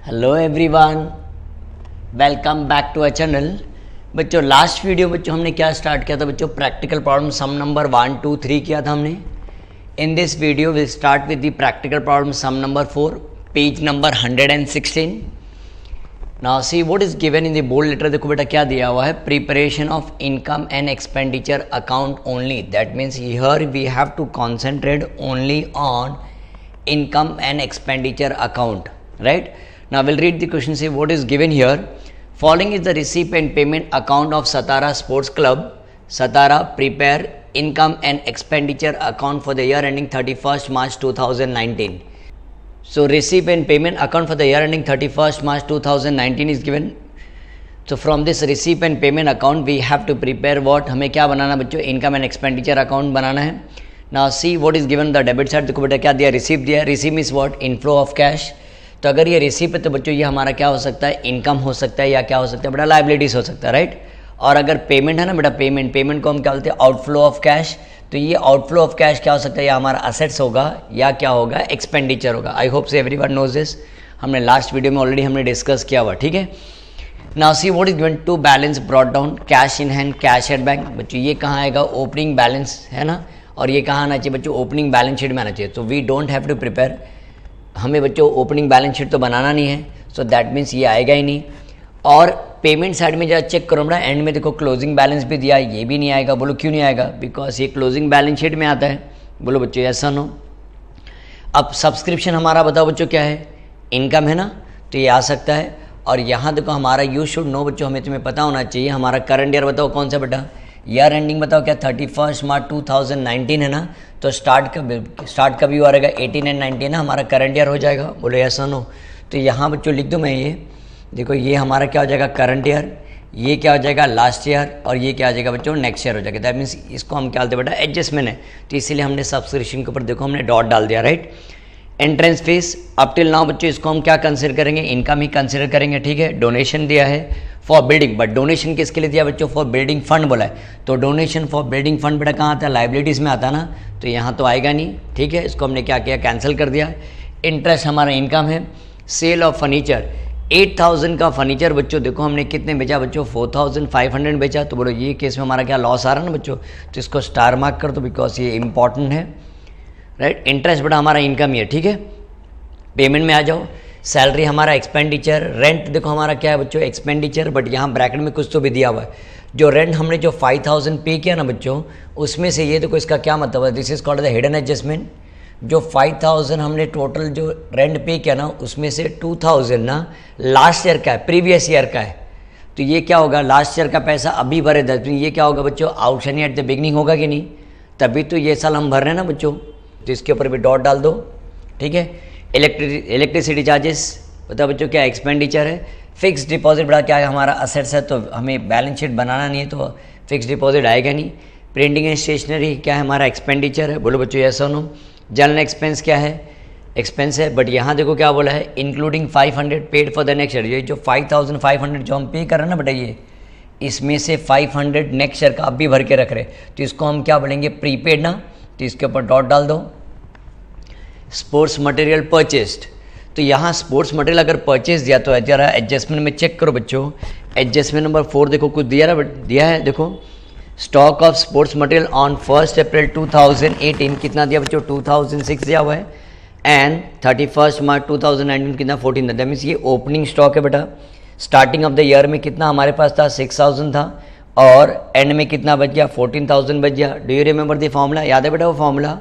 Hello everyone, welcome back to a channel. बच्चों last video बच्चों हमने क्या स्टार्ट किया था बच्चों? प्रैक्टिकल प्रॉब्लम सम नंबर 1, 2, 3 किया था हमने। In this video will start with the practical problem sum number 4, page number 116। Now see what is given in the bold letter. देखो बेटा क्या दिया हुआ है, preparation of income and expenditure account only. That means here we have to concentrate only on income and expenditure account, right? Now we'll read the question. See what is given here. Following is the receipt and payment account of Satara Sports Club. Satara prepare income and expenditure account for the year ending 31st March 2019. So receipt and payment account for the year ending 31st March 2019 is given. So from this receipt and payment account we have to prepare what? हमें क्या बनाना बच्चों? Income and expenditure account बनाना है। Now see what is given the debit side। देखो बेटा क्या दिया, receive दिया। Receive means what? Inflow of cash. तो अगर ये रिसीव है तो बच्चों ये हमारा क्या हो सकता है? इनकम हो सकता है, या क्या हो सकता है बेटा? लाइबिलिटीज हो सकता है, राइट। और अगर पेमेंट है ना बेटा, पेमेंट को हम क्या बोलते हैं? Outflow of cash. तो ये आउटफ्लो ऑफ कैश क्या हो सकता है? या हमारा असेट्स होगा या क्या होगा? एक्सपेंडिचर होगा। आई होप से एवरीवन नोज दिस। हमने लास्ट वीडियो में ऑलरेडी हमने डिस्कस किया हुआ, ठीक है। Now see what is given to balance brought down, cash in hand, cash at bank. बच्चों ये कहाँ आएगा? ओपनिंग बैलेंस है ना, और ये कहाँ आना चाहिए बच्चों? ओपनिंग बैलेंस शीट में आना चाहिए। तो we don't have to prepare, हमें बच्चों ओपनिंग बैलेंस शीट तो बनाना नहीं है। सो दैट मीन्स ये आएगा ही नहीं। और पेमेंट साइड में जरा चेक करो बड़ा, एंड में देखो क्लोजिंग बैलेंस भी दिया, ये भी नहीं आएगा। बोलो क्यों नहीं आएगा? बिकॉज ये क्लोजिंग बैलेंस शीट में आता है। बोलो बच्चों ऐसा नो। अब सब्सक्रिप्शन हमारा बताओ बच्चों क्या है? इनकम है ना, तो ये आ सकता है। और यहाँ देखो हमारा यू शुड नो बच्चों, हमें तुम्हें पता होना चाहिए हमारा करंट ईयर बताओ कौन सा बेटा? ईयर एंडिंग बताओ क्या? 31 मार्च 2019 है ना। तो स्टार्ट कब हुआ रहेगा? 18 एंड 19 ना, हमारा करंट ईयर हो जाएगा। बोलो ऐसा नो। तो यहाँ बच्चों लिख दूँ मैं, ये देखो ये हमारा क्या हो जाएगा? Current year. ये क्या हो जाएगा? Last year. और ये क्या हो जाएगा बच्चों? नेक्स्ट ईयर हो जाएगा। दैट मीन्स इसको हम क्या बोलते हैं बेटा? एडजस्टमेंट है। तो इसीलिए हमने सब्सक्रिप्शन के ऊपर देखो हमने डॉट डाल दिया, right. Entrance fees up till now बच्चों इसको हम क्या कंसिडर करेंगे? इनकम ही कंसिडर करेंगे, ठीक है। डोनेशन दिया है फॉर बिल्डिंग, बट डोनेशन किसके लिए दिया बच्चों? फॉर बिल्डिंग फंड बोला है। तो डोनेशन फॉर बिल्डिंग फंड बेटा कहाँ आता है? लाइबिलिटीज़ में आता है ना, तो यहाँ तो आएगा नहीं, ठीक है। इसको हमने क्या किया? कैंसिल कर दिया। इंटरेस्ट हमारा इनकम है। सेल ऑफ फर्नीचर 8000 का फर्नीचर बच्चों देखो हमने कितने बेचा बच्चों? 4500 बेचा। तो बोलो ये केस में हमारा क्या लॉस आ रहा है ना बच्चों, तो इसको स्टार मार्क कर दो बिकॉज ये इंपॉर्टेंट है, राइट। इंटरेस्ट बेटा हमारा इनकम ही है, ठीक है। पेमेंट में आ जाओ। सैलरी हमारा एक्सपेंडिचर। रेंट देखो हमारा क्या है बच्चों? एक्सपेंडिचर, बट यहाँ ब्रैकेट में कुछ तो भी दिया हुआ है। जो रेंट हमने जो 5000 पे किया ना बच्चों, उसमें से ये देखो इसका क्या मतलब है? This is called the hidden adjustment. जो 5000 हमने टोटल जो रेंट पे किया ना, उसमें से 2000 ना लास्ट ईयर का है, प्रीवियस ईयर का है। तो ये क्या होगा? लास्ट ईयर का पैसा अभी भरे 10। ये क्या होगा बच्चों? आउटस्टैंडिंग एट द बिगनिंग होगा कि नहीं? तभी तो ये साल हम भर रहे हैं ना बच्चों। तो इसके ऊपर भी डॉट डाल दो, ठीक है। इलेक्ट्रिसिटी चार्जेस बताओ बच्चों क्या एक्सपेंडिचर है। फिक्स डिपॉजिट बड़ा क्या है? हमारा असेट्स है, तो हमें बैलेंस शीट बनाना नहीं है, तो फिक्स डिपॉजिट आएगा नहीं। प्रिंटिंग एंड स्टेशनरी क्या है? हमारा एक्सपेंडिचर है। बोलो बच्चों ऐसा नो। जनरल एक्सपेंस क्या है? एक्सपेंस है, बट यहाँ देखो क्या बोला है? Including 500 paid for the next year. ये जो 5500 जो हम पे कर रहे हैं ना बेटा, ये इसमें से 500 नेक्स्ट ईयर का अब भी भर के रख रहे, तो इसको हम क्या बोलेंगे? प्रीपेड ना। तो इसके ऊपर डॉट डाल दो। स्पोर्ट्स मटेरियल परचेस्ड, तो यहाँ स्पोर्ट्स मटेरियल अगर परचेज दिया तो जरा एडजस्टमेंट में चेक करो बच्चों। एडजस्टमेंट नंबर 4 देखो कुछ दिया है देखो। Stock of sports material on 1 April 2018 कितना दिया बच्चों? 2006 दिया हुआ है। एंड 31 मार्च 2019 कितना? 14 था। दैट मीन्स ये ओपनिंग स्टॉक है बेटा। स्टार्टिंग ऑफ द ईयर में कितना हमारे पास था? 6000 था, और एंड में कितना बच गया? 14000 बच गया। Do you remember the formula? याद है बेटा वो formula?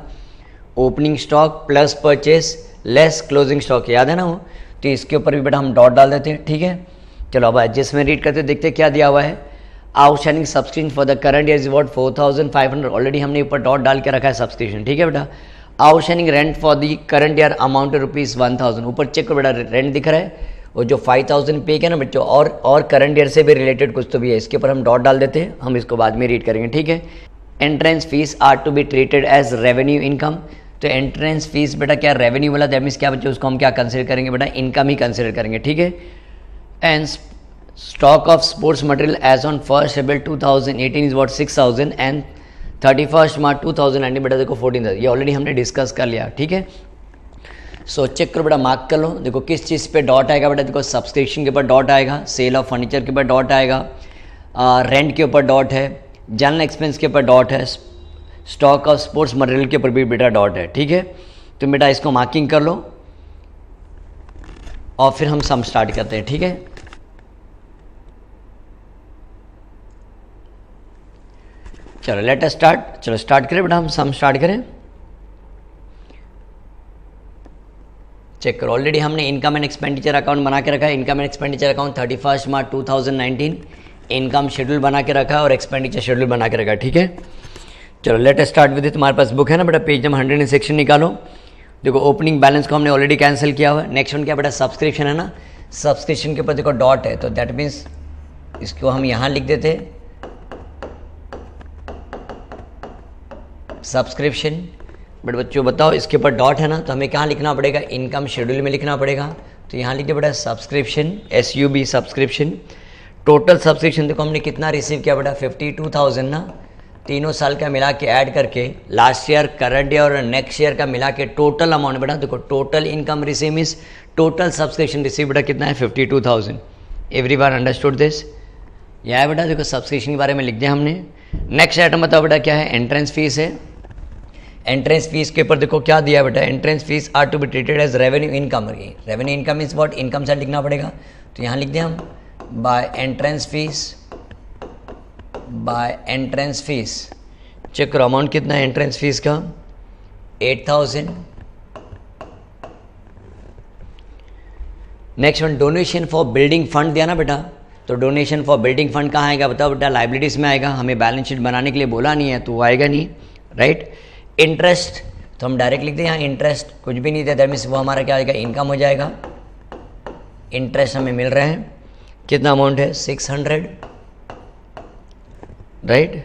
Opening stock plus purchase less closing stock, याद है ना वो? तो इसके ऊपर भी बेटा हम डॉट डाल देते हैं, ठीक है। चलो अब जिसमें रीड करते देखते क्या दिया हुआ है। Outstanding subscription for the current year is what? 4500। Already हमने ऊपर डॉट डाल के रखा है सब्सक्रिप्शन, ठीक है बेटा। Outstanding rent for the current year amount ₹1000। ऊपर चेक करो बेटा, रेंट दिख रहा है, वो जो 5000 पे किया ना बच्चों, और करंट ईयर से भी रिलेटेड कुछ तो भी है। इसके ऊपर हम डॉट डाल देते हैं, हम इसको बाद में रीड करेंगे, ठीक है। Entrance fees are to be treated as revenue income. तो एंट्रेंस फीस बेटा क्या? रेवेन्यू वाला, दैट मीन्स क्या बच्चों? उसको हम क्या कंसिडर करेंगे बेटा? इनकम ही कंसिडर करेंगे, ठीक है। And stock of sports material as on 1 April 2018 is what? 6000 and 31 March 2019 बेटा देखो 14,000। ये ऑलरेडी हमने डिस्कस कर लिया, ठीक है। सो चेक करो बेटा, मार्क कर लो। देखो किस चीज़ पे डॉट आएगा बेटा, देखो सब्सक्रिप्शन के ऊपर डॉट आएगा, सेल ऑफ फर्नीचर के ऊपर डॉट आएगा, रेंट के ऊपर डॉट है, जनरल एक्सपेंस के ऊपर डॉट है, स्टॉक ऑफ स्पोर्ट्स मटेरियल के ऊपर भी बेटा डॉट है। ठीक है, तो बेटा इसको मार्किंग कर लो और फिर हम सम स्टार्ट करते हैं। ठीक है, चलो लेट अस स्टार्ट। चलो स्टार्ट करें बेटा, हम सम स्टार्ट करें। चेक करो, ऑलरेडी हमने इनकम एंड एक्सपेंडिचर अकाउंट बना के रखा है। Income and expenditure account 31 March 2019 income schedule बना के रखा है और एक्सपेंडिचर शेड्यूल बना के रखा है। ठीक है, चलो लेट अस स्टार्ट विद। तुम्हारे पास बुक है ना बेटा, पेज नंबर 106 निकालो। देखो ओपनिंग बैलेंस को हमने ऑलरेडी कैंसिल किया हुआ है। नेक्स्ट वन क्या बेटा, सब्सक्रिप्शन है ना, सब्सक्रिप्शन के ऊपर देखो डॉट है, तो दैट मीन्स इसको हम यहाँ लिख देते सब्सक्रिप्शन। बट बच्चों बताओ, इसके ऊपर डॉट है ना, तो हमें कहाँ लिखना पड़ेगा, इनकम शेड्यूल में लिखना पड़ेगा। तो यहाँ लिख दिया बेटा subscription, SUB subscription. Total subscription देखो हमने कितना रिसीव किया बेटा, 52,000 ना, तीनों साल का मिला के ऐड करके लास्ट ईयर, करंट ईयर और नेक्स्ट ईयर का मिला के टोटल अमाउंट बेटा, देखो total income receive means total subscription receive बेटा कितना है, 52,000। Everyone understood this? यह है बेटा, देखो सब्सक्रिप्शन के बारे में लिख दिया हमने। नेक्स्ट आइटम बताओ बेटा क्या है, एंट्रेंस फीस है। एंट्रेंस फीस के ऊपर देखो क्या दिया बेटा, entrance fees are to be treated as revenue income. Revenue income means what, income side लिखना पड़ेगा। तो यहाँ लिख दिया हम by entrance fees, by entrance fees. Check करो अमाउंट कितना है एंट्रेंस फीस का, 8,000। Next one donation for building fund दिया ना बेटा, तो डोनेशन फॉर बिल्डिंग फंड कहाँ आएगा बताओ बेटा, लाइबिलिटीज़ में आएगा। हमें बैलेंस शीट बनाने के लिए बोला नहीं है तो वो आएगा नहीं, राइट। इंटरेस्ट तो हम डायरेक्ट लिखते हैं यहाँ, इंटरेस्ट कुछ भी नहीं दिया, दैट मीन्स वो हमारा क्या आएगा, इनकम हो जाएगा। इंटरेस्ट हमें मिल रहा है, कितना अमाउंट है, 600, right.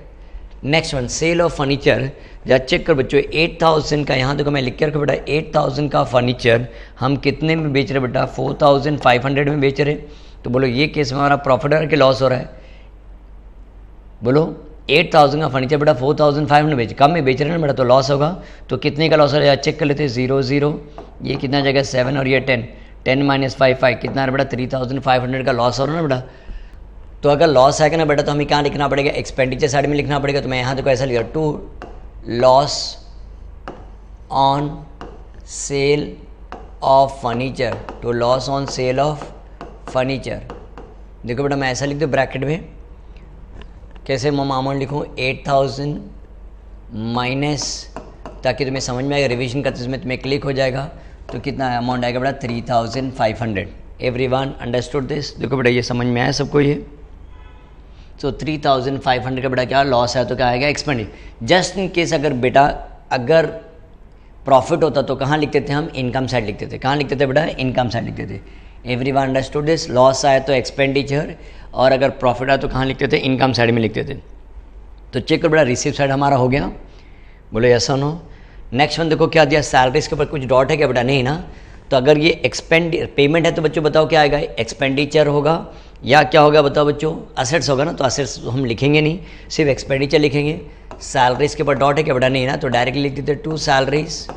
Next one sale of furniture, या चेक कर बच्चों 8,000 का, यहाँ देखो मैं लिख के रखा बेटा 8,000 का फर्नीचर हम कितने में बेच रहे बेटा, 4,500 में बेच रहे। तो बोलो ये केस में हमारा प्रॉफिट है कि लॉस हो रहा है, बोलो 8,000 का फर्नीचर बेटा 4,500 बेच, कम में बेच रहे हैं ना बेटा, तो लॉस होगा। तो कितने का लॉस हो रहा है चेक कर लेते हैं, 0 0, ये कितना जगह 7 और ये 10, 10 - 5 5, कितना है बेटा 3,500 का लॉस हो रहा है ना बेटा। तो अगर लॉस आएगा ना बेटा तो हमें क्या लिखना पड़ेगा, एक्सपेंडिचर साइड में लिखना पड़ेगा। तो मैं यहाँ देखो ऐसा लिखा, to loss on sale of furniture, to loss on sale of furniture. देखो बेटा मैं ऐसा लिख दूँ ब्रैकेट में, कैसे मैं अमाउंट लिखूँ, 8,000 माइनस, ताकि तुम्हें समझ में आएगा, रिवीजन करते समय तुम्हें क्लिक हो जाएगा। तो कितना अमाउंट आएगा बेटा, 3,500। Everyone understood this? देखो बेटा ये समझ में आया सबको ये। तो 3,500 का बेटा क्या लॉस है, तो क्या आएगा, एक्सपेंडिचर। जस्ट इन केस अगर बेटा अगर प्रॉफिट होता तो कहाँ लिखते थे हम, इनकम साइड लिखते थे। कहाँ लिखते थे बेटा, इनकम साइड लिखते थे। Everyone understood this? लॉस आया तो एक्सपेंडिचर, और अगर प्रॉफिट आया तो कहाँ लिखते थे, इनकम साइड में लिखते थे। तो चेक करो बेटा रिसीव साइड हमारा हो गया, बोलो यस और नो। नेक्स्ट वन देखो क्या दिया, सैलरीज के ऊपर कुछ डॉट है क्या बेटा, नहीं ना। तो अगर ये पेमेंट है तो बच्चों बताओ क्या आएगा, एक्सपेंडिचर होगा या क्या होगा बताओ बच्चों, असेट्स होगा ना। तो असेट्स हम लिखेंगे नहीं, सिर्फ एक्सपेंडिचर लिखेंगे। सैलरीज के ऊपर डॉट है क्या बेटा, नहीं ना, तो डायरेक्टली लिख देते टू सैलरीज।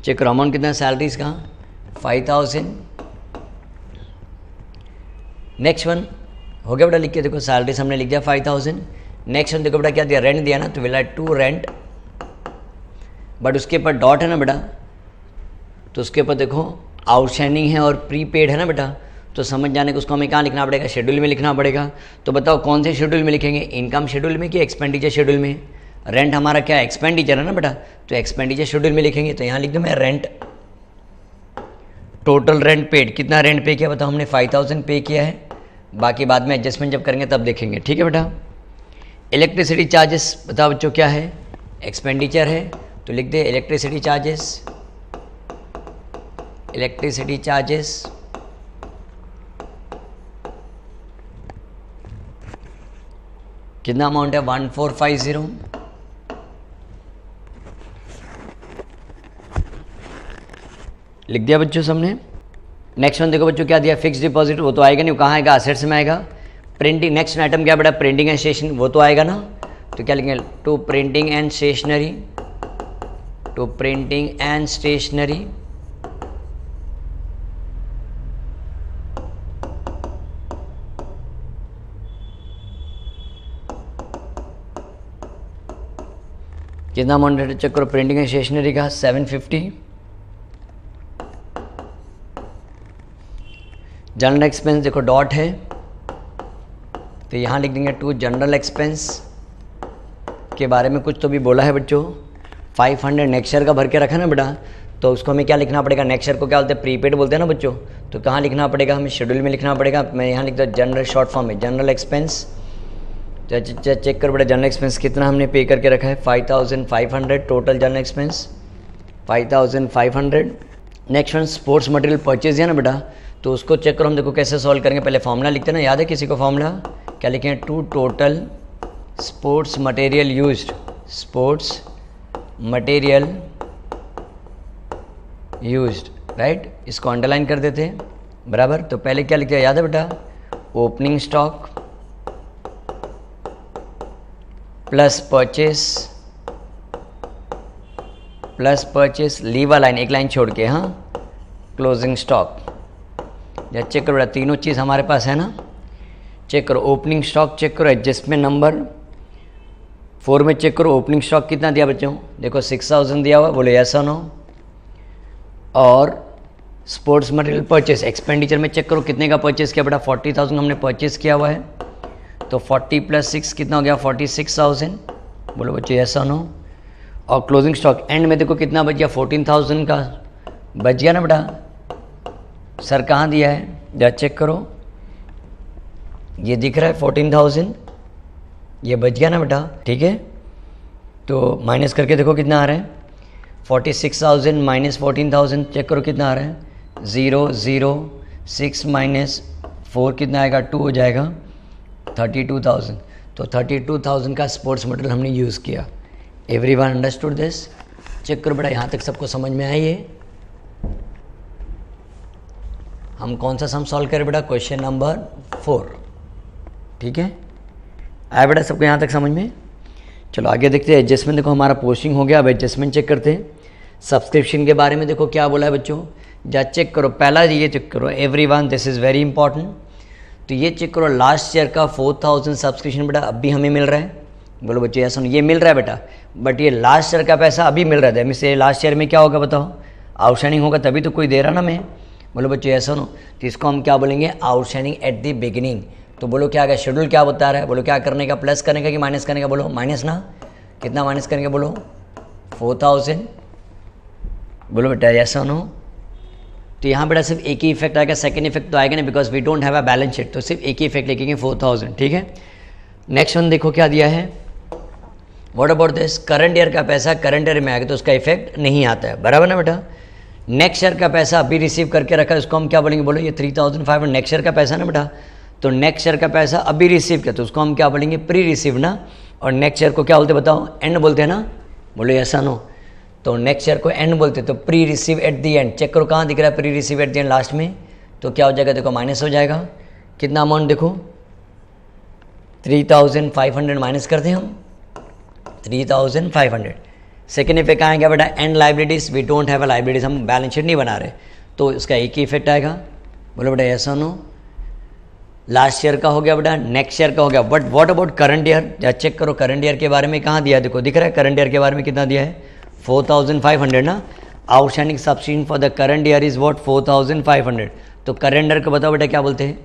चेक करो अमाउंट कितना है सैलरीज का, 5,000। नेक्स्ट वन हो गया बेटा, लिख के देखो सैलरीज हमने लिख दिया 5,000। नेक्स्ट वन देखो बेटा क्या दिया, रेंट दिया ना, तो बोला टू रेंट, बट उसके ऊपर डॉट है ना बेटा, तो उसके ऊपर देखो आउटस्टैंडिंग है और प्रीपेड है ना बेटा। तो समझ जाने को उसको हमें कहाँ लिखना पड़ेगा, शेड्यूल में लिखना पड़ेगा। तो बताओ कौन से शेड्यूल में लिखेंगे, इनकम शेड्यूल में कि एक्सपेंडिचर शेड्यूल में। रेंट हमारा क्या एक्सपेंडिचर है ना बेटा, तो एक्सपेंडिचर शेड्यूल में लिखेंगे। तो यहाँ लिख दूँ मैं रेंट, टोटल रेंट पेड, कितना रेंट पे किया बताओ हमने, 5,000 पे किया है। बाकी बाद में एडजस्टमेंट जब करेंगे तब देखेंगे, ठीक है बेटा। इलेक्ट्रिसिटी चार्जेस बताओ बच्चों क्या है, एक्सपेंडिचर है, तो लिख दे इलेक्ट्रिसिटी चार्जेस। इलेक्ट्रिसिटी चार्जेस कितना अमाउंट है, 1450। लिख दिया बच्चों सबने। नेक्स्ट वन देखो बच्चों क्या दिया, फिक्स डिपॉजिट, वो तो आएगा नहीं, वो कहाँ आएगा, असेट्स में आएगा। प्रिंटिंग, नेक्स्ट आइटम क्या बेटा, प्रिंटिंग एंड स्टेशनरी, वो तो आएगा ना, तो क्या लिखेंगे, to printing and stationery. To printing and stationery, कितना अमाउंट चेक करो प्रिंटिंग एंड स्टेशनरी का 750। जनरल एक्सपेंस देखो डॉट है तो यहाँ लिख देंगे टू जनरल एक्सपेंस के बारे में कुछ तो भी बोला है बच्चों। 500 नेक्स्ट ईयर का भर के रखा ना बेटा, तो उसको हमें क्या लिखना पड़ेगा, नेक्स्ट ईयर को क्या बोलते हैं प्रीपेड बोलते हैं ना बच्चों, तो कहाँ लिखना पड़ेगा, हमें शेड्यूल में लिखना पड़ेगा। मैं यहाँ लिखता हूँ जनरल शॉर्ट फॉर्म में जनरल एक्सपेंस। चेक कर बेटा जनरल एक्सपेंस कितना हमने पे करके रखा है 5500 total general expense 5500। Next one sports material purchase है ना बेटा, तो उसको चेक करो हम देखो कैसे सॉल्व करेंगे। पहले फॉर्मूला लिखते हैं ना, याद है किसी को फॉर्मूला, क्या लिखे हैं, to total sports material used, sports material used, right, इसको अंडरलाइन कर देते हैं बराबर। तो पहले क्या लिखा याद है बेटा, opening stock plus purchase leave a line, एक लाइन छोड़ के, हाँ, क्लोजिंग स्टॉक। या चेक करो बेटा तीनों चीज़ हमारे पास है ना, चेक करो ओपनिंग स्टॉक चेक करो, एडजस्टमेंट नंबर 4 में चेक करो ओपनिंग स्टॉक कितना दिया बच्चों, देखो 6000 दिया हुआ, बोले यस और नो। और स्पोर्ट्स मटेरियल परचेस एक्सपेंडिचर में चेक करो कितने का परचेस किया बेटा, 40,000 हमने परचेस किया हुआ है, तो 40 + 6 कितना हो गया 46,000, बोलो बच्चों यस और नो। और क्लोजिंग स्टॉक एंड में देखो कितना बच गया 14,000 का बच गया ना बेटा, सर कहाँ दिया है, या चेक करो ये दिख रहा है 14,000, ये बच गया ना बेटा, ठीक है। तो माइनस करके देखो कितना आ रहा है 46,000 माइनस 14,000, चेक करो कितना आ रहा है 0 0 6 माइनस 4 कितना आएगा 2 हो जाएगा 32,000। तो 32,000 का स्पोर्ट्स मटेरियल हमने यूज़ किया। Everyone understood this? चेक करो बेटा यहाँ तक सबको समझ में आई है। हम कौन सा सम सॉल्व करें बेटा, क्वेश्चन नंबर 4, ठीक है, आया बेटा सबको यहाँ तक समझ में। चलो आगे देखते हैं। एडजस्टमेंट देखो हमारा पोस्टिंग हो गया, अब एडजस्टमेंट चेक करते हैं। सब्सक्रिप्शन के बारे में देखो क्या बोला है बच्चों, जा चेक करो, पहला ये चेक करो everyone, this is very important. तो ये चेक करो लास्ट ईयर का 4,000 सब्सक्रिप्शन बेटा अभी हमें मिल रहा है, बोलो बच्चों ऐसा ये मिल रहा है बेटा, बट ये लास्ट ईयर का पैसा अभी मिल रहा है, मिसे लास्ट ईयर में क्या होगा बताओ, आउटस्टैंडिंग होगा तभी तो कोई दे रहा ना मैं, बोलो बच्चों ऐसा नो। तो इसको हम क्या बोलेंगे, आउटस्टैंडिंग एट द बिगिनिंग। तो बोलो क्या आएगा, शेड्यूल क्या बता रहा है, बोलो क्या करने का, प्लस करने का कि माइनस करने का, बोलो माइनस ना, कितना माइनस करने का, बोलो 4,000, बोलो बेटा ऐसा नो। तो यहाँ बेटा सिर्फ एक ही इफेक्ट आएगा, सेकंड इफेक्ट तो आएगा नहीं, because we don't have a balance sheet, तो सिर्फ एक ही इफेक्ट लिखेंगे 4,000, ठीक है। नेक्स्ट वन देखो क्या दिया है, what about this, current year का पैसा करंट ईयर में आएगा तो उसका इफेक्ट नहीं आता है, बराबर ना बेटा। नेक्स्ट ईयर का पैसा अभी रिसीव करके रखा है, उसको हम क्या बोलेंगे, बोलो ये 3,500 नेक्स्ट ईयर का पैसा ना बेटा, तो नेक्स्ट ईयर का पैसा अभी रिसीव किया तो उसको हम क्या बोलेंगे, प्री रिसीव ना। और नेक्स्ट ईयर को क्या बोलते बताओ, एंड बोलते हैं ना, बोलो ऐसा नो। तो नेक्स्ट ईयर को एंड बोलते तो pre receive at the end, check करो कहाँ दिख रहा है pre receive at the end last में, तो क्या हो जाएगा देखो माइनस हो जाएगा, कितना अमाउंट देखो 3,500 माइनस करते हैं हम 3,500। सेकेंड इफेक्ट आएगा बेटा and liabilities, we don't have a liabilities, हम बैलेंस शीट नहीं बना रहे, तो उसका एक ही इफेक्ट आएगा, बोलो बेटा ऐसा नो। लास्ट ईयर का हो गया बेटा, नेक्स्ट ईयर का हो गया, but what about current year, या चेक करो करंट ईयर के बारे में कहाँ दिया है, देखो दिख रहा है करंट ईयर के बारे में कितना दिया है 4,500 ना। Outstanding subscription for the current year is what 4,500। तो करंट ईयर को बताओ बेटा क्या बोलते हैं,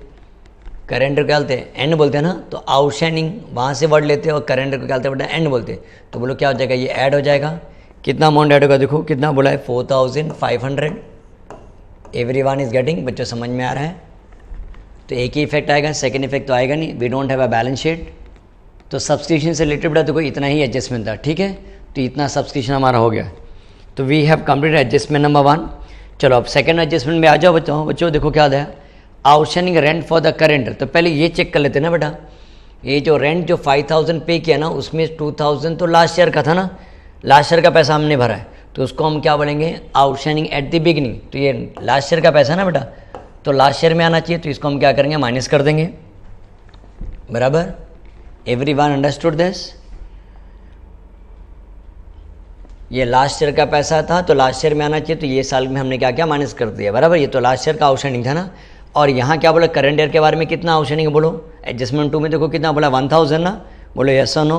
करंट ईयर क्या बोलते हैं, एंड बोलते हैं ना, तो आउटस्टैंडिंग वहाँ से वर्ड लेते हैं और करंट ईयर को क्या बोलते हैं बेटा, एंड बोलते हैं। तो बोलो क्या हो जाएगा, ये ऐड हो जाएगा, कितना अमाउंट ऐड होगा देखो कितना बोला है 4,500। एवरीवन इज गेटिंग, बच्चों समझ में आ रहा है। तो एक ही इफेक्ट आएगा, सेकंड इफेक्ट तो आएगा नहीं, we don't have a balance sheet. तो सब्सक्रिप्शन से रिलेटेड बेटा देखो इतना ही एडजस्टमेंट था, ठीक है, तो इतना सब्सक्रिप्शन हमारा हो गया। तो we have complete adjustment number 1। चलो अब सेकंड एडजस्टमेंट में आ जाओ बच्चों देखो क्या था, outstanding rent for the current. तो पहले ये चेक कर लेते हैं ना बेटा, ये जो रेंट जो 5,000 पे किया ना, उसमें 2,000 तो लास्ट ईयर का था ना, लास्ट ईयर का पैसा हमने भरा है, तो उसको हम क्या बोलेंगे, आउटस्टैंडिंग एट द बिगिनिंग। तो ये लास्ट ईयर का पैसा ना बेटा, तो लास्ट ईयर में आना चाहिए, तो इसको हम क्या करेंगे, माइनस कर देंगे, बराबर। Everyone understood this? ये लास्ट ईयर का पैसा था तो लास्ट ईयर में आना चाहिए, तो ये साल में हमने क्या किया माइनस कर दिया, बराबर। ये तो लास्ट ईयर का आउटस्टैंडिंग था ना। और यहाँ क्या बोला करंट ईयर के बारे में कितना आउटस्टैंडिंग बोलो, एडजस्टमेंट 2 में देखो कितना बोला 1000 ना, बोलो यस और नो।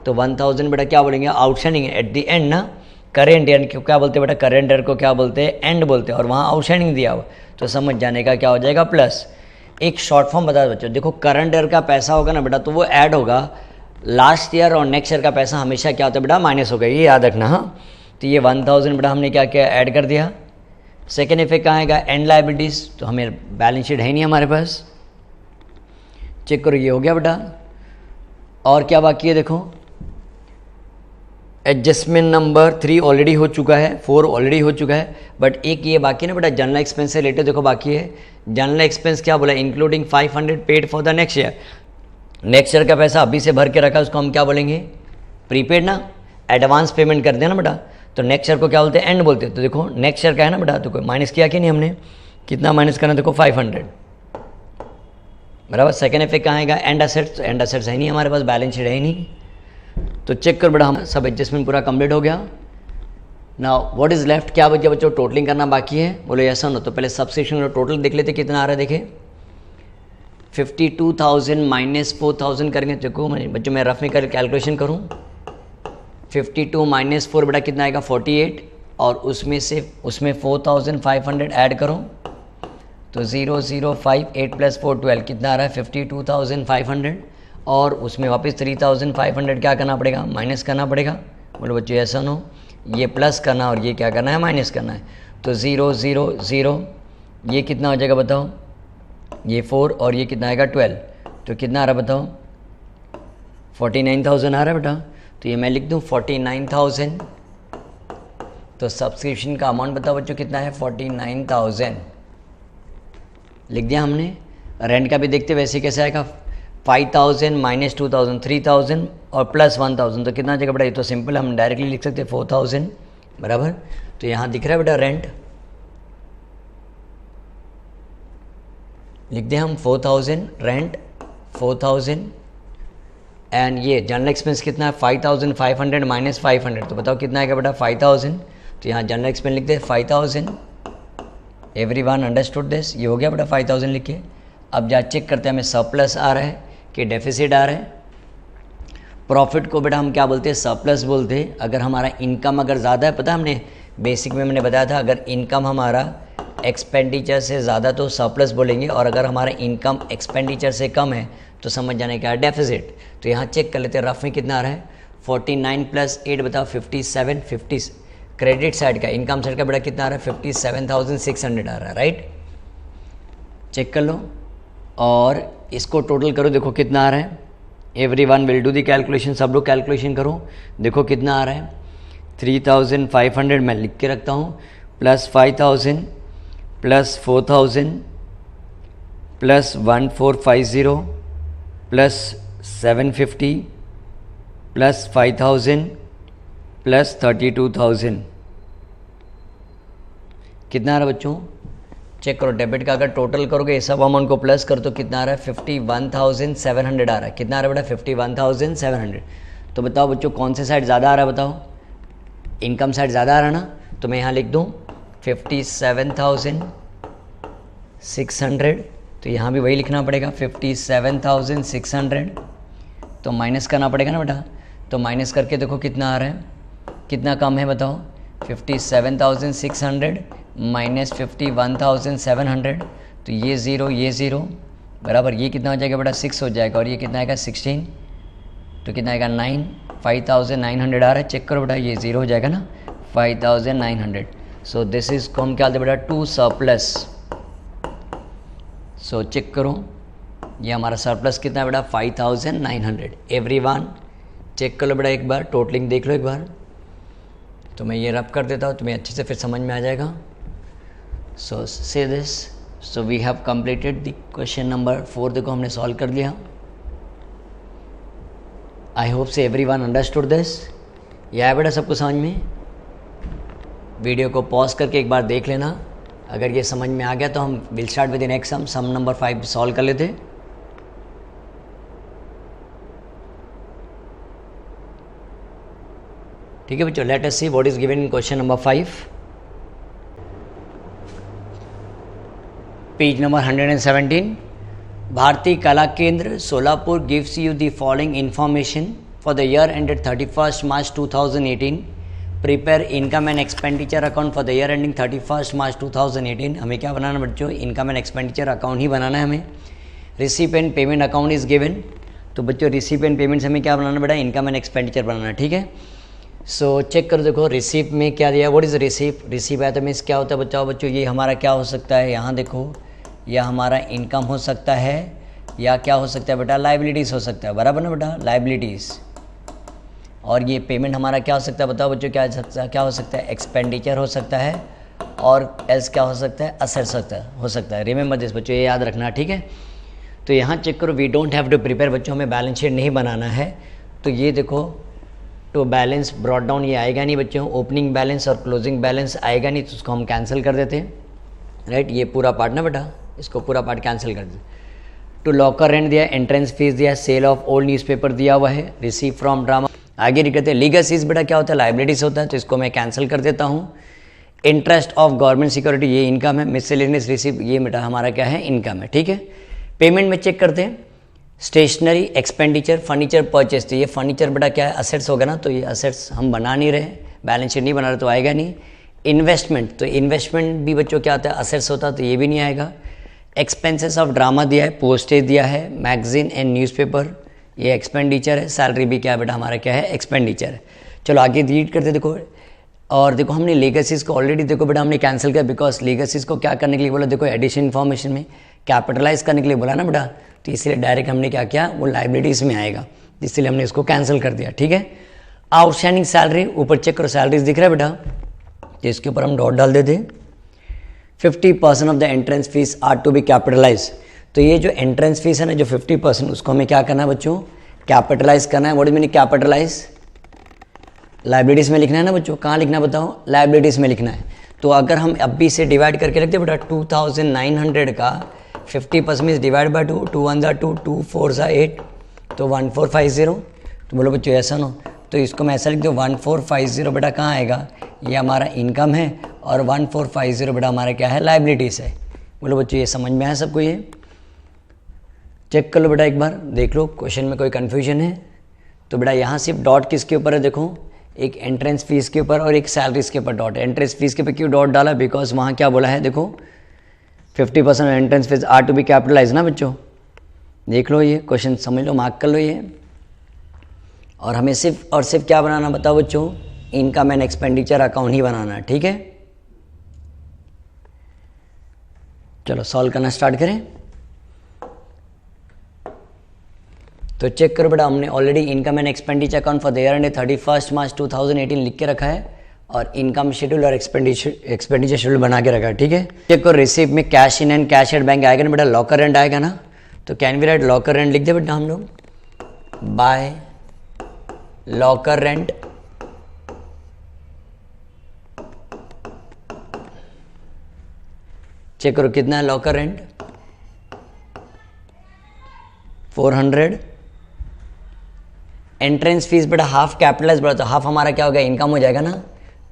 तो 1000 बेटा क्या बोलेंगे आउटस्टैंडिंग एट द एंड ना, करेंट ईयर को क्या बोलते हैं बेटा, करेंट ईयर को क्या बोलते हैं एंड बोलते हैं, और वहाँ आउटस्टैंडिंग दिया हो तो समझ जाने का क्या हो जाएगा प्लस। एक शॉर्ट फॉर्म बता दो बच्चों, देखो करंट ईयर का पैसा होगा ना बेटा तो वो ऐड होगा, लास्ट ईयर और नेक्स्ट ईयर का पैसा हमेशा क्या होता है बेटा माइनस होगा, ये याद रखना। हाँ तो ये 1000 बेटा हमने क्या किया ऐड कर दिया। सेकेंड इफेक्ट कहाँ आएगा एंड लाइबिलिटीज़, तो हमें बैलेंस शीट है ही नहीं हमारे पास, चेक करो ये हो गया बेटा। और क्या बाकी है देखो, एडजस्टमेंट नंबर 3 ऑलरेडी हो चुका है, 4 ऑलरेडी हो चुका है, बट एक ये बाकी है ना बेटा जनरल एक्सपेंस से रिलेटेड, देखो बाकी है जनरल एक्सपेंस क्या बोला including 500 paid for the next year. Next year का पैसा अभी से भर के रखा उसको हम क्या बोलेंगे प्रीपेड ना, एडवांस पेमेंट कर देना बेटा, तो नेक्स्ट ईयर को क्या बोलते हैं एंड बोलते हैं। तो देखो नेक्स्ट ईयर का है ना बेटा, तो कोई माइनस किया कि नहीं हमने, कितना माइनस करना देखो 500, बराबर। सेकेंड इफेक्ट कहाँ आएगा एंड असेट्स, तो एंड असेट्स है नहीं हमारे पास, बैलेंस शीट है ही नहीं, तो चेक कर बेटा हम सब एडजस्टमेंट पूरा कंप्लीट हो गया। नाउ व्हाट इज लेफ्ट, क्या बचा बच्चों टोटलिंग करना बाकी है, बोलो यस और नो। तो पहले सब्सक्रिप्शन टोटल देख लेते कितना आ रहा है, देखे 52,000 माइनस 4,000 करेंगे, देखो बच्चों मैं रफ में कर कैलकुलेशन करूँ, 52 माइनस 4 बेटा कितना आएगा 48, और उसमें 4,500 ऐड करो तो 0,058 + 4 12 कितना आ रहा है 52,500, और उसमें वापस 3,500 क्या करना पड़ेगा माइनस करना पड़ेगा, बोलो बच्चों ऐसा नो, ये प्लस करना और ये क्या करना है माइनस करना है, तो 0 0 0 ये कितना हो जाएगा बताओ, ये 4 और ये कितना आएगा 12, तो कितना आ रहा है बताओ 49,000 आ रहा है बेटा, तो ये मैं लिख दूँ 49,000, तो सब्सक्रिप्शन का अमाउंट बताओ बच्चों कितना है 49,000 लिख दिया हमने। रेंट का भी देखते वैसे कैसे आएगा 5,000 माइनस 2,000 3,000 और प्लस 1,000, तो कितना जगह बेटा, ये तो सिंपल हम डायरेक्टली लिख सकते हैं 4,000, बराबर। तो यहाँ दिख रहा है बेटा रेंट, लिख दिया हम 4,000 रेंट 4,000, एंड ये जनरल एक्सपेंस कितना है 5,500 माइनस 500, तो बताओ कितना आएगा बेटा 5,000, तो यहाँ जनरल एक्सपेंस लिख दे 5,000। एवरीवन अंडरस्टूड दिस, ये हो गया बेटा 5,000 लिख के। अब जा चेक करते हैं हमें सरप्लस आ रहा है कि डेफिसिट आ रहा है। प्रॉफिट को बेटा हम क्या बोलते हैं सरप्लस बोलते हैं, अगर हमारा इनकम अगर ज़्यादा है, पता हमने बेसिक में मैंने बताया था अगर इनकम हमारा एक्सपेंडिचर से ज़्यादा तो सरप्लस बोलेंगे, और अगर हमारा इनकम एक्सपेंडिचर से कम है तो समझ जाने का डेफिसिट। तो यहाँ चेक कर लेते हैं रफ में कितना आ रहा है 49 + 8 बताओ 57 50, क्रेडिट साइड का इनकम साइड का बेटा कितना आ रहा है 57,600 आ रहा है, राइट। चेक कर लो और इसको टोटल करो, देखो कितना आ रहा है, everyone will do the calculation, सब लोग कैलकुलेशन करो, देखो कितना आ रहा है 3,500 मैं लिख के रखता हूँ, plus 5,000 plus 4,000 plus 1,450 plus 750 plus 5,000 plus 32,000, कितना आ रहा है बच्चों चेक करो। डेबिट का अगर टोटल करोगे ये सब अमाउंट को प्लस कर तो कितना आ रहा है 51,700 आ रहा है, कितना आ रहा है बेटा 51,700। तो बताओ बच्चों कौन से साइड ज़्यादा आ रहा है बताओ, इनकम साइड ज़्यादा आ रहा है ना, तो मैं यहाँ लिख दूँ 57,600, तो यहाँ भी वही लिखना पड़ेगा 57,600, तो माइनस करना पड़ेगा ना बेटा, तो माइनस करके देखो कितना आ रहा है, कितना कम है बताओ 57,600 माइनस 51,700, तो ये ज़ीरो बराबर, ये कितना हो जाएगा बेटा 6 हो जाएगा, और ये कितना आएगा 16, तो कितना आएगा 9, 5,900 आ रहा है, चेक करो बेटा ये 0 हो जाएगा ना 5,900। सो दिस इज को हम क्या बेटा टू सरप्लस। सो चेक करो ये हमारा सरप्लस कितना है बेटा 5,900। एवरीवन चेक कर लो बेटा एक बार, टोटलिंग देख लो एक बार, तो मैं ये रब कर देता हूँ, तुम्हें अच्छे से फिर समझ में आ जाएगा। So say this, so we have completed the question number 4, देखो हमने सॉल्व कर लिया। आई होप से एवरीवन अंडरस्टूड दिस। यह है बेटा सबको समझ में। वीडियो को पॉज करके एक बार देख लेना, अगर ये समझ में आ गया तो हम will start with the next sum number 5 solve कर लेते। ठीक है बच्चों, let us C what is given in question number 5, page number 117. भारतीय कला केंद्र Solapur gives you the following information for the year ended 31st March 2018. Prepare income and expenditure account for the year ending 31st March 2018. हमें क्या बनाना बच्चों, income and expenditure account ही बनाना है हमें. Receipt and payment account is given, तो बच्चों receipt and payments हमें क्या बनाना बेटा, इनकम एंड एक्सपेंडिचर बनाना. ठीक है, सो चेक करो, देखो रिसीप में क्या दिया, व्हाट इज रिसीप. रिसीप है तो मीन्स क्या होता है बच्चों, ये हमारा क्या हो सकता है, यहाँ देखो यह हमारा इनकम हो सकता है या क्या हो सकता है बेटा, लाइबिलिटीज़ हो सकता है. बराबर ना बेटा, लाइबिलिटीज़. और ये पेमेंट हमारा क्या हो सकता है बताओ बच्चों, क्या हो सकता है, एक्सपेंडिचर हो सकता है, और एल्स क्या हो सकता है, असेट हो सकता है. रिमेंबर दिस बच्चों, ये याद रखना. ठीक है, तो यहाँ चेक करो, we don't have to prepare बच्चों, हमें बैलेंस शीट नहीं बनाना है. तो ये देखो, तो बैलेंस ब्रॉट डाउन ये आएगा नहीं बच्चों, ओपनिंग बैलेंस और क्लोजिंग बैलेंस आएगा नहीं, तो उसको हम कैंसिल कर देते हैं. राइट, ये पूरा पार्ट ना बेटा, इसको पूरा पार्ट कैंसिल कर देते. टू लॉकर रेंट दिया, एंट्रेंस फीस दिया, सेल ऑफ ओल्ड न्यूज़पेपर दिया हुआ है, रिसीव फ्रॉम ड्रामा. आगे लिखते हैं लीगसीज बेटा क्या होता है, लाइबिलिटीज होता है, तो इसको मैं कैंसिल कर देता हूँ. इंटरेस्ट ऑफ गवर्नमेंट सिक्योरिटी ये इनकम है, मिसलेनियस रिसीव ये बेटा हमारा क्या है, इनकम है. ठीक है, पेमेंट में चेक करते हैं, स्टेशनरी एक्सपेंडिचर, फर्नीचर परचेस, तो ये फर्नीचर बेटा क्या है, असेट्स होगा ना, तो ये असेट्स हम बना नहीं रहे, बैलेंस शीट नहीं बना रहे तो आएगा नहीं. इन्वेस्टमेंट, तो इन्वेस्टमेंट भी बच्चों क्या होता है, असेट्स होता है, तो ये भी नहीं आएगा. एक्सपेंसेस ऑफ ड्रामा दिया है, पोस्टेज दिया है, मैगजीन एंड न्यूज़पेपर ये एक्सपेंडिचर है, सैलरी भी क्या है बेटा हमारा क्या है, एक्सपेंडिचर है. चलो आगे रीड करते देखो, और देखो हमने लीगसीज को ऑलरेडी देखो बेटा हमने कैंसिल किया, बिकॉज लीगसीज को क्या करने के लिए बोला, देखो एडिशन इन्फॉर्मेशन में कैपिटलाइज करने के लिए बोला ना बेटा, तो इसलिए डायरेक्ट हमने क्या किया, वो लाइबिलिटीज़ में आएगा, इसलिए हमने इसको कैंसिल कर दिया. ठीक है, आउटस्टैंडिंग सैलरी, ऊपर चेक करो सैलरीज दिख रहा है बेटा, तो इसके ऊपर हम डॉट डाल देते. 50% of the entrance fees are to be capitalize, तो ये जो एंट्रेंस फीस है ना, जो 50% उसको हमें क्या करना है बच्चों, कैपिटलाइज करना है. What is meaning capitalize, liabilities में लिखना है ना बच्चों, कहाँ लिखना है बताओ, लाइबिलिटीज़ में लिखना है. तो अगर हम अभी से डिवाइड करके रखते बेटा 2900 का 50% मीन्स डिवाइड बाय 2, 2 1 2, 2 4 8, तो 1450. तो बोलो बच्चों ऐसा ना, तो इसको मैं ऐसा लिख दूँ 1450 बेटा कहाँ आएगा, ये हमारा इनकम है, और 1450 बेटा हमारा क्या है, लाइबिलिटीज़ है. बोलो बच्चों ये समझ में आया सबको, ये चेक कर लो बेटा एक बार, देख लो क्वेश्चन में कोई कन्फ्यूजन है तो बेटा यहाँ सिर्फ डॉट किसके ऊपर है, देखो एक एंट्रेंस फीस के ऊपर और एक सैलरीज के ऊपर डॉट. एंट्रेंस फीस के ऊपर क्यों डॉट डाला, बिकॉज वहाँ क्या बोला है, देखो 50% entrance fees are to be capitalize ना बच्चों. देख लो ये क्वेश्चन, समझ लो, मार्क कर लो ये. और हमें सिर्फ और सिर्फ क्या बनाना बताओ बच्चों, इनकम एंड एक्सपेंडिचर अकाउंट ही बनाना है. ठीक है, चलो सॉल्व करना स्टार्ट करें. तो चेक करो बेटा, हमने already income and expenditure account for the year and 31st March 2018 लिख के रखा है, और इनकम शेड्यूल और एक्सपेंडिचर शेड्यूल बना के रखा है. ठीक है, चेक करो, रिसीव में cash in and cash at bank आएगा ना बेटा, लॉकर रेंट आएगा ना, तो can we write locker rent लिख दे बेटा हम लोग, बाय लॉकर रेंट. चेक करो कितना है लॉकर रेंट, 400. एंट्रेंस फीस बेटा हाफ कैपिटलाइज बेटा, तो हाफ हमारा क्या होगा, इनकम हो जाएगा ना,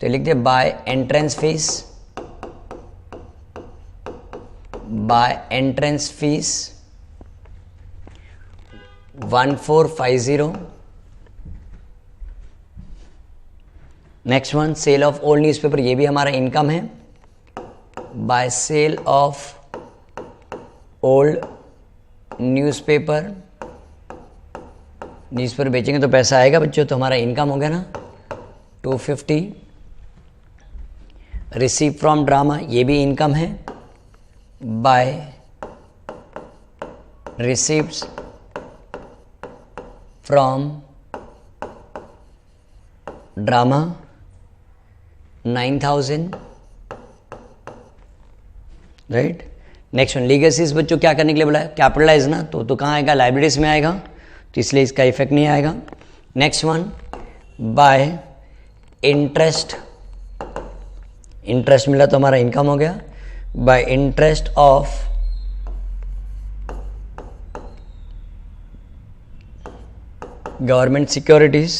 तो लिख दे by entrance fees, by entrance fees 1450. Next one sale of old newspaper, ये भी हमारा इनकम है, by sale of old newspaper बेचेंगे तो पैसा आएगा बच्चों, तो हमारा इनकम हो गया ना 250. रिसीव फ्रॉम ड्रामा ये भी इनकम है, by receives from drama 9000. Right, next one legacies बच्चों क्या करने के लिए बोला है, कैपिटलाइज ना, तो कहाँ आएगा, लाइबिलिटीज में आएगा, तो इसलिए इसका इफेक्ट नहीं आएगा. Next one by interest, interest मिला तो हमारा इनकम हो गया, by interest of government securities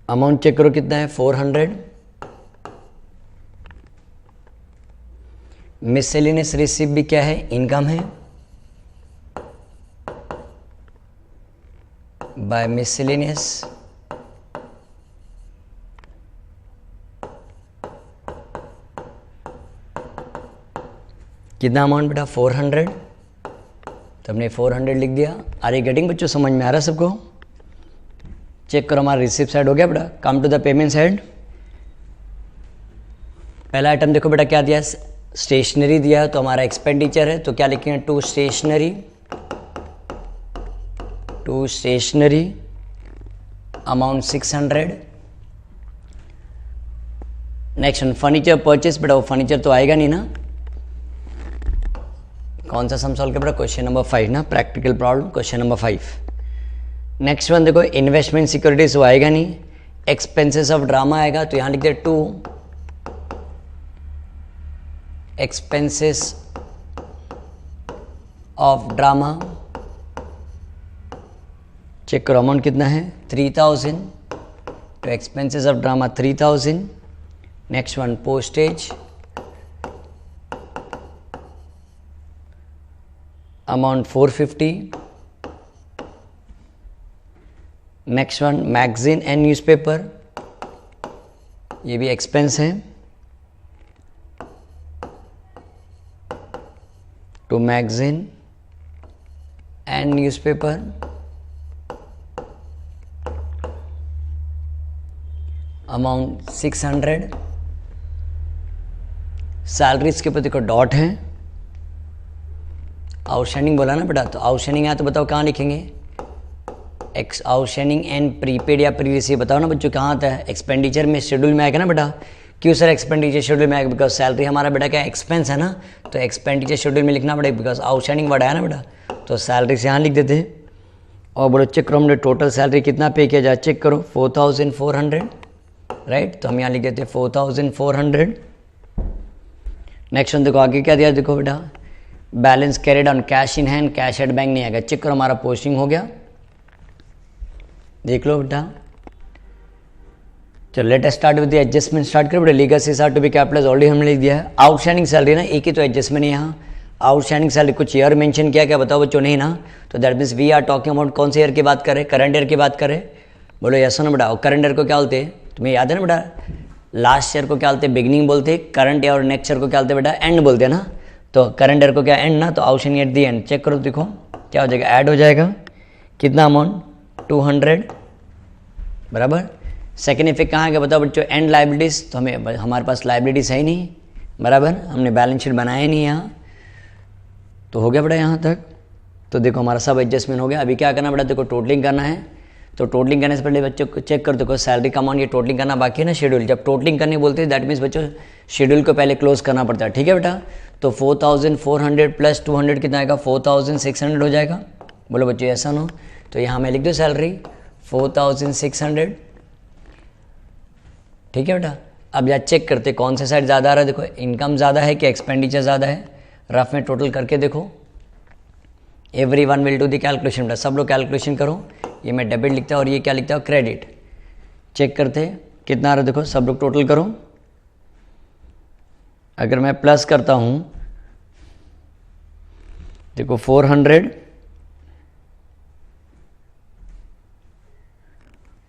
amount check करो कितना है 400। मिससेलेनियस रिसीव भी क्या है, इनकम है, बाय मिससेलेनियस। कितना अमाउंट बेटा 400, तो हमने 400 लिख दिया। आर यू गेटिंग बच्चों, समझ में आ रहा है सबको? चेक करो हमारा रिसिप्ट साइड हो गया बेटा। Come to the payment side. पहला आइटम देखो बेटा क्या दिया है, स्टेशनरी दिया है, तो हमारा एक्सपेंडिचर है, तो क्या लिखेंगे to stationery amount 600। Next furniture purchase, बेटा वो फर्नीचर तो आएगा नहीं ना। कौन सा सम सॉल्व कर बेटा, क्वेश्चन नंबर 5 ना, practical problem question number 5। Next one देखो इन्वेस्टमेंट सिक्योरिटीज वो आएगा नहीं। एक्सपेंसेस ऑफ ड्रामा आएगा, तो यहां लिख दे to expenses of drama. Check करो अमाउंट कितना है 3000, तो expenses of drama 3000। Next one postage amount 450। Next one magazine and newspaper, ये भी एक्सपेंस है, to magazine and newspaper amount 600। Salaries के ऊपर देखो डॉट है, आउटस्टैंडिंग बोला ना बेटा, तो आउटस्टैंडिंग है तो बताओ कहाँ लिखेंगे, एक्स आउटस्टैंडिंग एंड प्रीपेड या प्री रिसीव, बताओ ना बच्चों कहाँ आता है, एक्सपेंडिचर में शेड्यूल में आएगा ना बेटा। क्यों सर एक्सपेंडिचर शेड्यूल में आएगा, बिकॉज सैलरी हमारा बेटा क्या एक्सपेंस है ना, तो एक्सपेंडिचर शेड्यूल में लिखना पड़ेगा, बिकॉज आउटस्टैंडिंग वर्ड आया ना बेटा, तो सैलरी से यहाँ लिख देते हैं। और बोलो चेक करो हमने टोटल सैलरी कितना पे किया जाए, चेक करो 4400, राइट, तो हम यहाँ लिख देते हैं 4400। नेक्स्ट वन देखो आगे क्या दिया, देखो बेटा balance carried on cash in hand, cash at bank नहीं आएगा। चेक करो हमारा पोस्टिंग हो गया, देख लो बेटा। चलो let us start with the adjustment, start करो बेटा। Legal are to be capitalized already हमने लिख दिया है। आउटस्टैंडिंग सैलरी ना, एक ही तो एडजस्टमेंट है यहाँ, आउटस्टैंडिंग सैलरी कुछ ईयर मेंशन किया क्या बताओ बच्चों, नहीं ना, तो that means we are talking about कौन से ईयर की बात करें, करंट ईयर की बात करें। बोलो यस ना बेटा, और करंट ईयर को क्या बोलते हैं, तुम्हें याद है ना बेटा, लास्ट ईयर को क्या बोलते हैं, बिगिनिंग बोलते हैं, करंट ईयर और नेक्स्ट ईयर को क्या बोलते हैं बेटा, एंड बोलते हैं ना, तो करंट ईयर को क्या एंड ना, तो outstanding at the end. Check करो देखो क्या हो जाएगा, ऐड हो जाएगा कितना अमाउंट 200, बराबर। सेकेंड इफेक्ट कहाँ गया बताओ बच्चों, एंड लाइबिलिटीज, तो हमें हमारे पास लाइबिलिटीज है ही नहीं, बराबर, हमने बैलेंस शीट बनाया ही नहीं यहाँ, तो हो गया बेटा यहाँ तक। तो देखो हमारा सब एडजस्टमेंट हो गया। अभी क्या करना बेटा, देखो टोटलिंग करना है, तो टोटलिंग करने से पहले बच्चों को चेक कर देखो सैलरी का अमाउंट, ये टोटलिंग करना बाकी है ना, शेड्यूल। जब टोटलिंग करनी बोलते हैं दैट मीन्स बच्चों शेड्यूल को पहले क्लोज करना पड़ता है, ठीक है बेटा। तो 4400 प्लस 200 कितना आएगा, 4600 हो जाएगा। बोलो बच्चों ऐसा ना, तो यहाँ मैं लिख दूँ सैलरी 4600, ठीक है बेटा। अब यहाँ चेक करते कौन से साइड ज़्यादा आ रहा है, देखो इनकम ज़्यादा है कि एक्सपेंडिचर ज़्यादा है, रफ में टोटल करके देखो। Every one will do the calculation बेटा, सब लोग कैलकुलेशन करो। ये मैं डेबिट लिखता हूँ और ये क्या लिखता हूँ, क्रेडिट। चेक करते कितना आ रहा है, देखो सब लोग टोटल करो। अगर मैं प्लस करता हूँ, देखो 400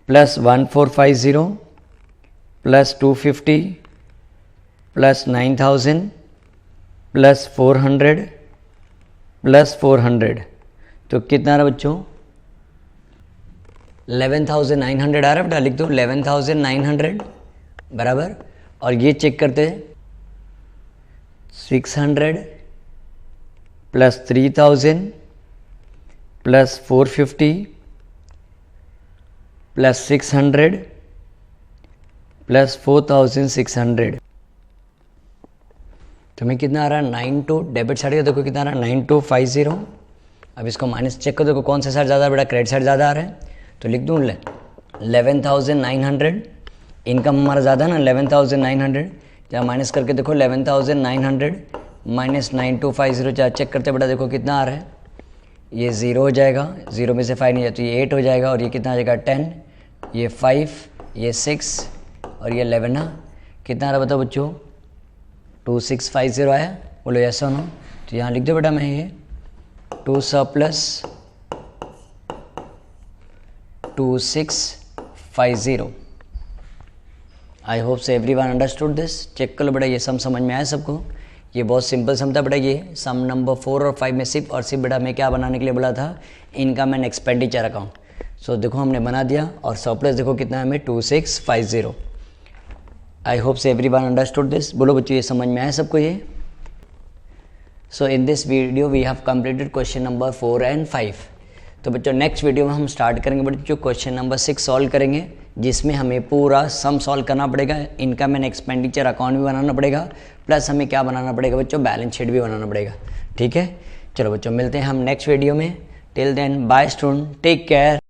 plus 1450 plus 250 plus 9000 plus 400 plus 400, तो कितना आ रहा बच्चों 11,900 आ रहा है बेटा, लिख दो 11,900, बराबर। और ये चेक करते 600 प्लस 3000 प्लस 450 प्लस 600 प्लस 4600, तुम्हें कितना आ रहा है 92, डेबिट साइड का देखो कितना आ रहा है 9250। अब इसको माइनस चेक करो, देखो कौन सा साइड ज़्यादा बेटा, क्रेडिट साइड ज़्यादा आ रहा है, तो लिख दूँ 11,900। इनकम हमारा ज़्यादा है ना 11,900, जहाँ माइनस करके देखो 11,900 माइनस 9250, जहाँ चेक करते बेटा देखो कितना आ रहा है, ये 0 हो जाएगा, 0 में से 5 नहीं जाए तो ये 8 हो जाएगा, और ये कितना आ जाएगा 10, ये 5, ये 6 और ये 11 ना, कितना आ रहा बताओ बच्चों? 2650 आया। बोलो यस और नो। तो यहाँ लिख दो बेटा, मैं ये 2 प्लस 2650। आई होप से एवरीवन अंडरस्टूड दिस। चेक कर लो बेटा, ये सम समझ में आया सबको? ये बहुत सिंपल सम था बेटा। ये सम नंबर 4 और 5 में सिर्फ और सिर्फ बेटा मैं क्या बनाने के लिए बोला था? Income and expenditure account. So देखो हमने बना दिया, और सरप्लस देखो कितना है हमें? 2650। आई होप से एवरीवन अंडरस्टूड दिस। बोलो बच्चों, ये समझ में आया सबको ये? So in this video we have completed question number 4 and 5। तो बच्चों नेक्स्ट वीडियो में हम स्टार्ट करेंगे बच्चों क्वेश्चन नंबर 6 सॉल्व करेंगे, जिसमें हमें पूरा सम सॉल्व करना पड़ेगा, इनकम एंड एक्सपेंडिचर अकाउंट भी बनाना पड़ेगा, प्लस हमें क्या बनाना पड़ेगा बच्चों? बैलेंस शीट भी बनाना पड़ेगा। ठीक है, चलो बच्चों मिलते हैं हम नेक्स्ट वीडियो में। Till then bye student, take care.